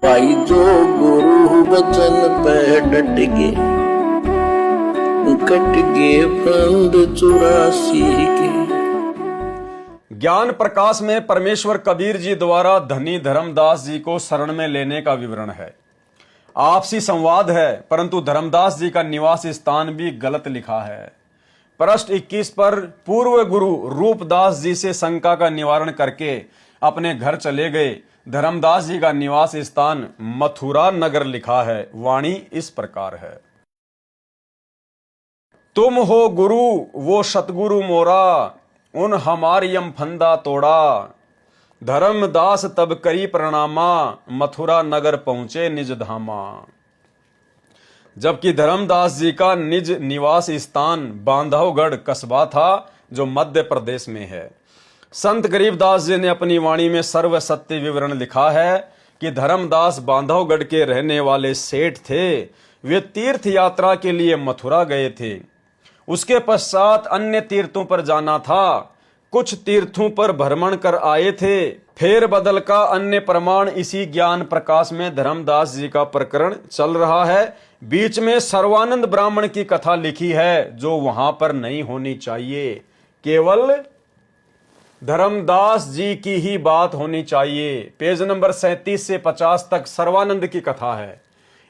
भाई जो गुरु वचन पे डट गए, कट गए फंद 84 के। ज्ञान प्रकाश में परमेश्वर कबीर जी द्वारा धनी धर्मदास जी को शरण में लेने का विवरण है। आपसी संवाद है, परंतु धर्मदास जी का निवास स्थान भी गलत लिखा है। पृष्ठ 21 पर पूर्व गुरु रूपदास जी से शंका का निवारण करके अपने घर चले गए। धर्मदास जी का निवास स्थान मथुरा नगर लिखा है। वाणी इस प्रकार है। तुम हो गुरु वो सतगुरु मोरा, उन हमारियम फंदा तोड़ा। धर्मदास तब करी प्रणामा, मथुरा नगर पहुंचे निज धामा। जबकि धर्मदास जी का निज निवास स्थान बांधवगढ़ कस्बा था, जो मध्य प्रदेश में है। संत गरीबदास जी ने अपनी वाणी में सर्व सत्य विवरण लिखा है कि धर्मदास बांधवगढ़ के रहने वाले सेठ थे। वे तीर्थ यात्रा के लिए मथुरा गए थे। उसके पश्चात अन्य तीर्थों पर जाना था। कुछ तीर्थों पर भ्रमण कर आए थे। फेर बदल का अन्य प्रमाण इसी ज्ञान प्रकाश में धर्मदास जी का प्रकरण चल रहा है। बीच में सर्वानंद ब्राह्मण की कथा लिखी है, जो वहां पर नहीं होनी चाहिए। केवल धर्मदास जी की ही बात होनी चाहिए। पेज नंबर 37 से 50 तक सर्वानंद की कथा है।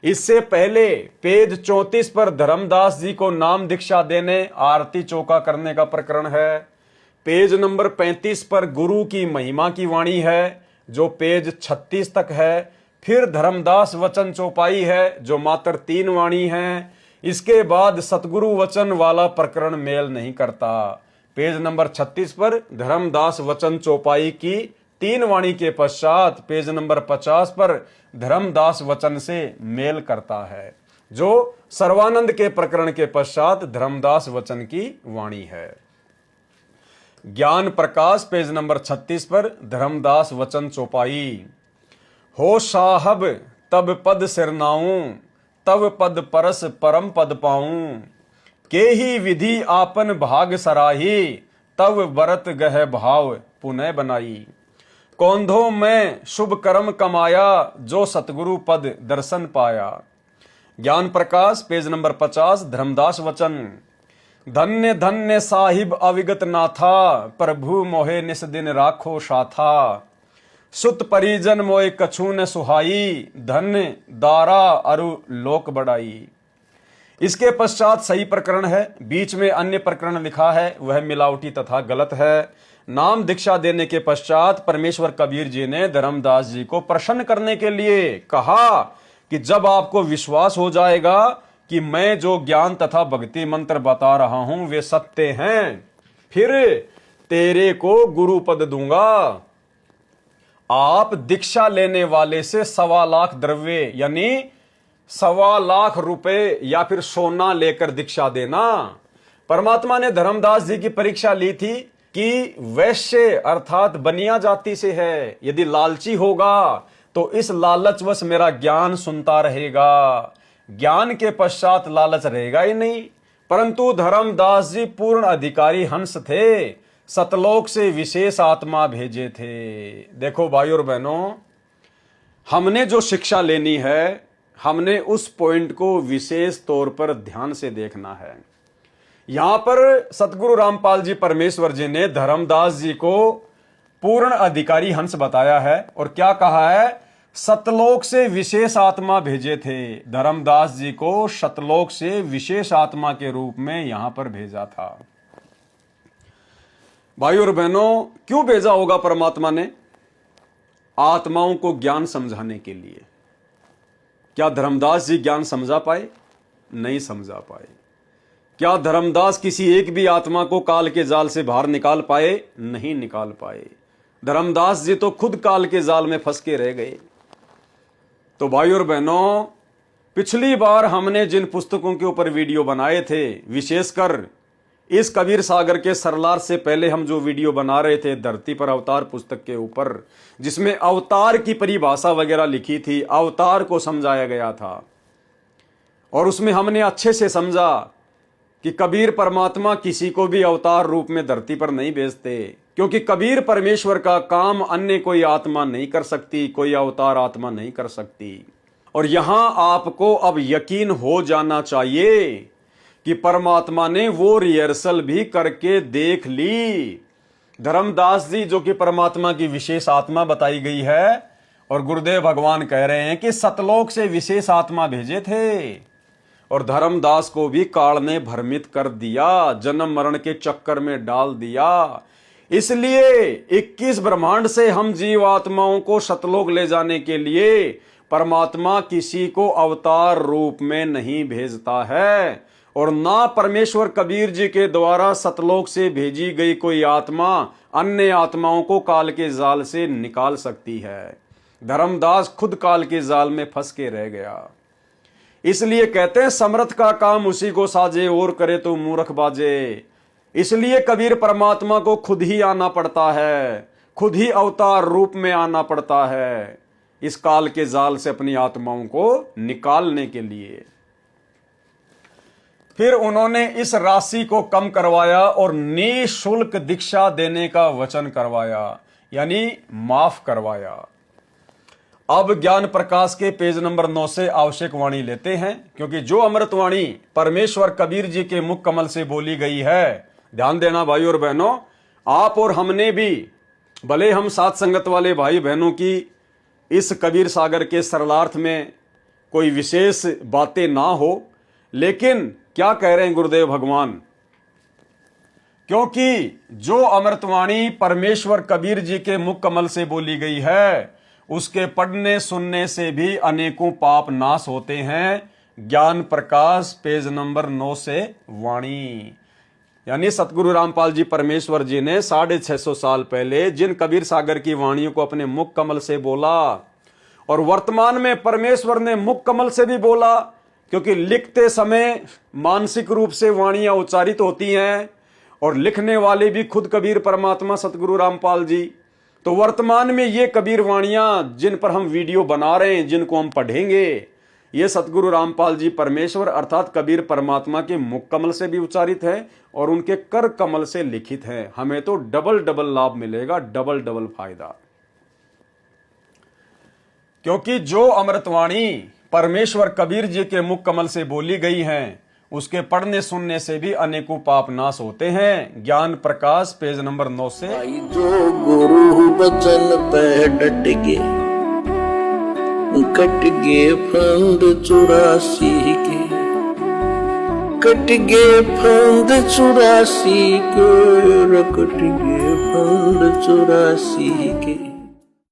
इससे पहले पेज 34 पर धर्मदास जी को नाम दीक्षा देने, आरती चौका करने का प्रकरण है। पेज नंबर 35 पर गुरु की महिमा की वाणी है, जो पेज 36 तक है। फिर धर्मदास वचन चौपाई है, जो मात्र 3 वाणी है। इसके बाद सतगुरु वचन वाला प्रकरण मेल नहीं करता। पेज नंबर 36 पर धर्मदास वचन चौपाई की 3 वाणी के पश्चात पेज नंबर 50 पर धर्मदास वचन से मेल करता है, जो सर्वानंद के प्रकरण के पश्चात धर्मदास वचन की वाणी है। ज्ञान प्रकाश पेज नंबर 36 पर धर्मदास वचन चौपाई। हो साहब तब पद सिरनाऊं, तब पद परस परम पद पाऊं। के ही विधि आपन भाग सराही, तब बरत गह भाव पुनः बनाई। कौंधों में शुभ कर्म कमाया, जो सतगुरु पद दर्शन पाया। ज्ञान प्रकाश पेज नंबर 50 धर्मदास वचन। धन्य धन्य साहिब अविगत नाथा, प्रभु मोहे निस दिन राखो साथा। सुत परिजन मोए कछु न सुहाई, धन्य दारा अरु लोक बढ़ाई। इसके पश्चात सही प्रकरण है। बीच में अन्य प्रकरण लिखा है, वह मिलावटी तथा गलत है। नाम दीक्षा देने के पश्चात परमेश्वर कबीर जी ने धर्मदास जी को प्रसन्न करने के लिए कहा कि जब आपको विश्वास हो जाएगा कि मैं जो ज्ञान तथा भक्ति मंत्र बता रहा हूं वे सत्य हैं, फिर तेरे को गुरु पद दूंगा। आप दीक्षा लेने वाले से 1.25 लाख द्रव्य यानी 1.25 लाख रुपए या फिर सोना लेकर दीक्षा देना। परमात्मा ने धर्मदास जी की परीक्षा ली थी कि वैश्य अर्थात बनिया जाति से है। यदि लालची होगा तो इस लालचवश मेरा ज्ञान सुनता रहेगा, ज्ञान के पश्चात लालच रहेगा ही नहीं। परंतु धर्मदास जी पूर्ण अधिकारी हंस थे, सतलोक से विशेष आत्मा भेजे थे। देखो भाई और बहनों, हमने जो शिक्षा लेनी है, हमने उस पॉइंट को विशेष तौर पर ध्यान से देखना है। यहां पर सतगुरु रामपाल जी परमेश्वर जी ने धर्मदास जी को पूर्ण अधिकारी हंस बताया है और क्या कहा है, सतलोक से विशेष आत्मा भेजे थे। धर्मदास जी को सतलोक से विशेष आत्मा के रूप में यहां पर भेजा था। भाई और बहनों, क्यों भेजा होगा परमात्मा ने? आत्माओं को ज्ञान समझाने के लिए। क्या धर्मदास जी ज्ञान समझा पाए? नहीं समझा पाए। क्या धर्मदास किसी एक भी आत्मा को काल के जाल से बाहर निकाल पाए? नहीं निकाल पाए। धर्मदास जी तो खुद काल के जाल में फंस के रह गए। तो भाई और बहनों, पिछली बार हमने जिन पुस्तकों के ऊपर वीडियो बनाए थे, विशेषकर इस कबीर सागर के सरलार से पहले हम जो वीडियो बना रहे थे धरती पर अवतार पुस्तक के ऊपर, जिसमें अवतार की परिभाषा वगैरह लिखी थी, अवतार को समझाया गया था और उसमें हमने अच्छे से समझा कि कबीर परमात्मा किसी को भी अवतार रूप में धरती पर नहीं भेजते। क्योंकि कबीर परमेश्वर का काम अन्य कोई आत्मा नहीं कर सकती, कोई अवतार आत्मा नहीं कर सकती। और यहां आपको अब यकीन हो जाना चाहिए कि परमात्मा ने वो रिहर्सल भी करके देख ली। धर्मदास जी जो कि परमात्मा की विशेष आत्मा बताई गई है, और गुरुदेव भगवान कह रहे हैं कि सतलोक से विशेष आत्मा भेजे थे, और धर्मदास को भी काल ने भ्रमित कर दिया, जन्म मरण के चक्कर में डाल दिया। इसलिए 21 ब्रह्मांड से हम जीवात्माओं को सतलोक ले जाने के लिए परमात्मा किसी को अवतार रूप में नहीं भेजता है, और ना परमेश्वर कबीर जी के द्वारा सतलोक से भेजी गई कोई आत्मा अन्य आत्माओं को काल के जाल से निकाल सकती है। धर्मदास खुद काल के जाल में फंस के रह गया। इसलिए कहते हैं समर्थ का काम उसी को साजे, और करे तो मूर्ख बाजे। इसलिए कबीर परमात्मा को खुद ही आना पड़ता है, खुद ही अवतार रूप में आना पड़ता है, इस काल के जाल से अपनी आत्माओं को निकालने के लिए। फिर उन्होंने इस राशि को कम करवाया और निःशुल्क दीक्षा देने का वचन करवाया, यानी माफ करवाया। अब ज्ञान प्रकाश के पेज नंबर 9 से आवश्यक वाणी लेते हैं, क्योंकि जो अमृतवाणी परमेश्वर कबीर जी के मुख कमल से बोली गई है, ध्यान देना भाई और बहनों, आप और हमने भी, भले हम साथ संगत वाले भाई बहनों की इस कबीर सागर के सरलार्थ में कोई विशेष बातें ना हो, लेकिन क्या कह रहे हैं गुरुदेव भगवान, क्योंकि जो अमृतवाणी परमेश्वर कबीर जी के मुख कमल से बोली गई है, उसके पढ़ने सुनने से भी अनेकों पाप नाश होते हैं। ज्ञान प्रकाश पेज नंबर 9 से वाणी, यानी सतगुरु रामपाल जी परमेश्वर जी ने 650 साल पहले जिन कबीर सागर की वाणियों को अपने मुख कमल से बोला, और वर्तमान में परमेश्वर ने मुख कमल से भी बोला, क्योंकि लिखते समय मानसिक रूप से वाणियां उच्चारित होती हैं, और लिखने वाले भी खुद कबीर परमात्मा सतगुरु रामपाल जी। तो वर्तमान में ये कबीर वाणियां जिन पर हम वीडियो बना रहे हैं, जिनको हम पढ़ेंगे, ये सतगुरु रामपाल जी परमेश्वर अर्थात कबीर परमात्मा के मुख कमल से भी उच्चारित है और उनके कर कमल से लिखित है। हमें तो डबल डबल लाभ मिलेगा, डबल डबल फायदा। क्योंकि जो अमृतवाणी परमेश्वर कबीर जी के मुख कमल से बोली गई हैं, उसके पढ़ने सुनने से भी अनेकों पाप नाश होते हैं। ज्ञान प्रकाश पेज नंबर 9 से। भाई जो गुरु बचन पे डट गए, कट गए फंद 84 के, कट गए फंद 84 के, कट गए फंद 84 के।